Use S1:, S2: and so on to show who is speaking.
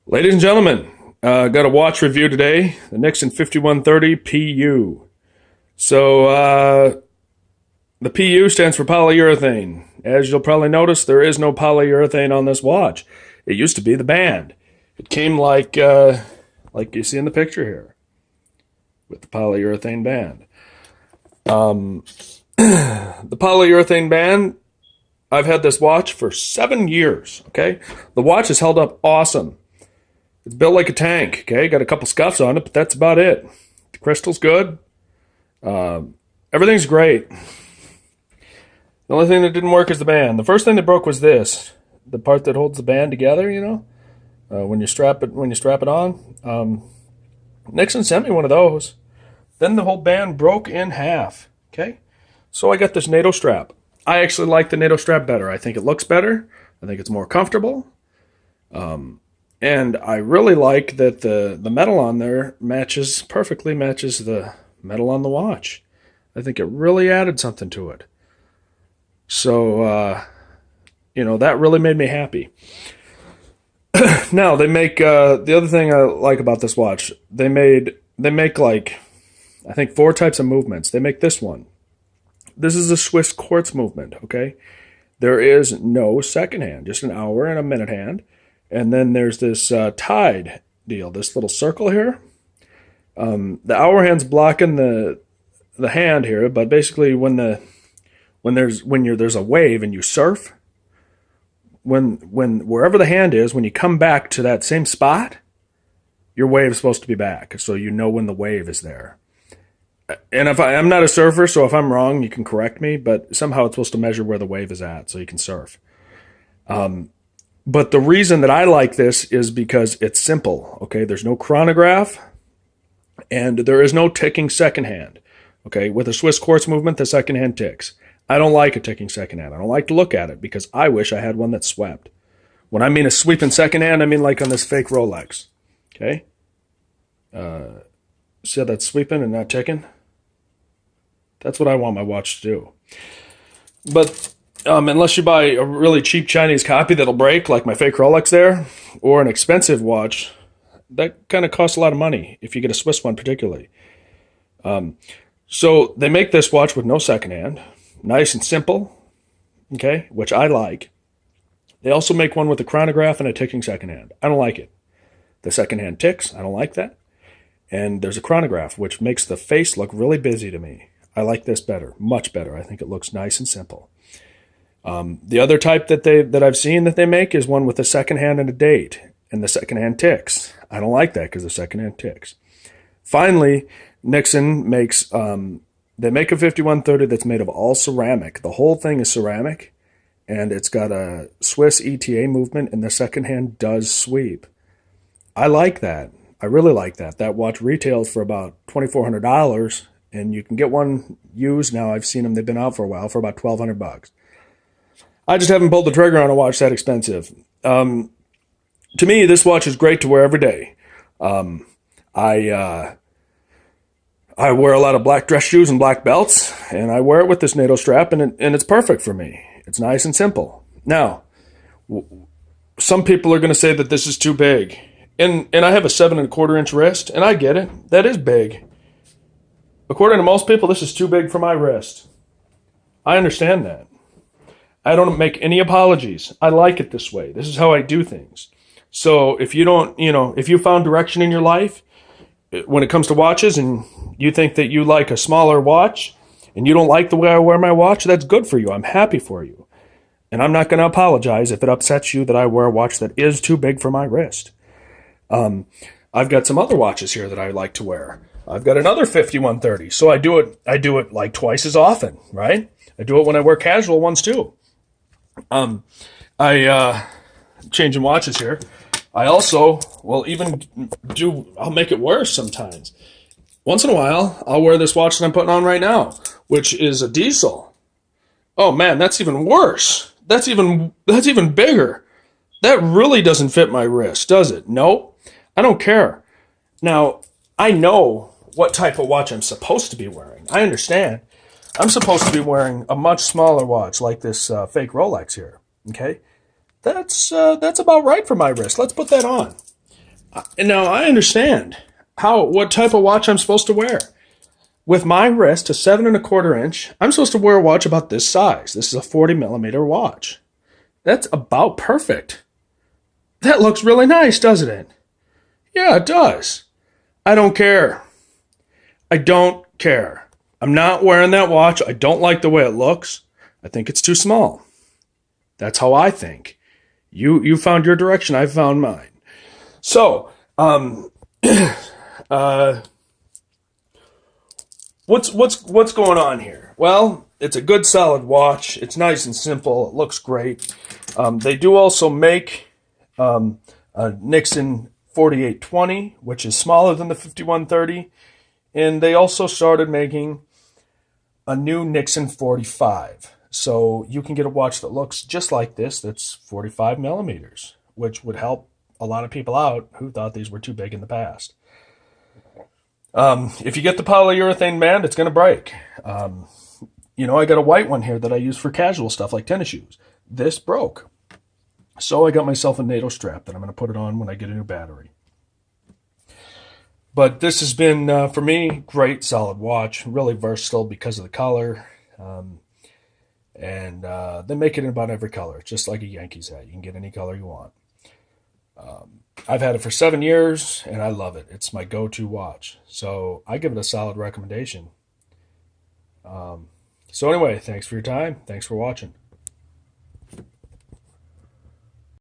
S1: Ladies and gentlemen, got a watch review today, the Nixon 5130 PU. So, the PU stands for polyurethane. As you'll probably notice, there is no polyurethane on this watch. It used to be the band. It came like you see in the picture here, with the polyurethane band. The polyurethane band, I've had this watch for 7 years, okay? The watch has held up awesome. It's built like a tank, okay? Got a couple scuffs on it, but that's about it. The crystal's good. Everything's great. The only thing that didn't work is the band. The first thing that broke was this, the part that holds the band together, when you strap it on. Nixon sent me one of those. Then the whole band broke in half, okay? So I got this NATO strap. I actually like the NATO strap better. I think it looks better. I think it's more comfortable. And I really like that the metal on there perfectly matches the metal on the watch. I think it really added something to it. So, that really made me happy. Now, they make, the other thing I like about this watch, they make like, I think 4 types of movements. They make this one. This is a Swiss quartz movement, okay? There is no second hand, just an hour and a minute hand. And then there's this tide deal, this little circle here. The hour hand's blocking the hand here, but basically when there's a wave and you surf, when wherever the hand is, when you come back to that same spot, your wave's supposed to be back, so you know when the wave is there. And I'm not a surfer, so if I'm wrong, you can correct me, but somehow it's supposed to measure where the wave is at so you can surf. But the reason that I like this is because it's simple, okay? There's no chronograph, and there is no ticking second hand, okay? With a Swiss quartz movement, the second hand ticks. I don't like a ticking second hand. I don't like to look at it because I wish I had one that swept. When I mean a sweeping second hand, I mean like on this fake Rolex, okay? See how that's sweeping and not ticking? That's what I want my watch to do. But unless you buy a really cheap Chinese copy that'll break, like my fake Rolex there, or an expensive watch, that kind of costs a lot of money if you get a Swiss one particularly. So they make this watch with no second hand, nice and simple, okay, which I like. They also make one with a chronograph and a ticking second hand. I don't like it. The second hand ticks. I don't like that. And there's a chronograph, which makes the face look really busy to me. I like this better, much better. I think it looks nice and simple. The other type that I've seen that they make is one with a second hand and a date, and the second hand ticks. I don't like that because the second hand ticks. Finally, Nixon makes they make a 5130 that's made of all ceramic. The whole thing is ceramic, and it's got a Swiss ETA movement, and the second hand does sweep. I like that. I really like that. That watch retails for about $2,400, and you can get one used now. I've seen them. They've been out for a while for about $1,200. I just haven't pulled the trigger on a watch that expensive. To me, this watch is great to wear every day. I wear a lot of black dress shoes and black belts, and I wear it with this NATO strap, and it's perfect for me. It's nice and simple. Now, some people are going to say that this is too big, and I have a 7¼ inch wrist, and I get it. That is big. According to most people, this is too big for my wrist. I understand that. I don't make any apologies. I like it this way. This is how I do things. So if you don't, if you found direction in your life when it comes to watches and you think that you like a smaller watch and you don't like the way I wear my watch, that's good for you. I'm happy for you. And I'm not going to apologize if it upsets you that I wear a watch that is too big for my wrist. I've got some other watches here that I like to wear. I've got another 5130. So I do it like twice as often, right? I do it when I wear casual ones too. Changing watches here. I also will I'll make it worse sometimes. Once in a while, I'll wear this watch that I'm putting on right now, which is a diesel. Oh man, that's even worse. That's even bigger. That really doesn't fit my wrist, does it? Nope. I don't care. Now, I know what type of watch I'm supposed to be wearing. I understand. I'm supposed to be wearing a much smaller watch like this fake Rolex here, okay? That's about right for my wrist. Let's put that on. Now I understand what type of watch I'm supposed to wear. With my wrist, a 7.25 inch, I'm supposed to wear a watch about this size. This is a 40 millimeter watch. That's about perfect. That looks really nice, doesn't it? Yeah, it does. I don't care. I don't care. I'm not wearing that watch. I don't like the way it looks. I think it's too small. That's how I think. You found your direction. I found mine. So, what's going on here? Well, it's a good solid watch. It's nice and simple. It looks great. They do also make a Nixon 4820, which is smaller than the 5130, and they also started making a new Nixon 45. So you can get a watch that looks just like this, that's 45 millimeters, which would help a lot of people out who thought these were too big in the past. If you get the polyurethane band, it's going to break. I got a white one here that I use for casual stuff like tennis shoes. This broke. So I got myself a NATO strap that I'm going to put it on when I get a new battery. But this has been, for me, great, solid watch. Really versatile because of the color. And they make it in about every color, just like a Yankees hat. You can get any color you want. I've had it for 7 years, and I love it. It's my go-to watch. So I give it a solid recommendation. So anyway, thanks for your time. Thanks for watching.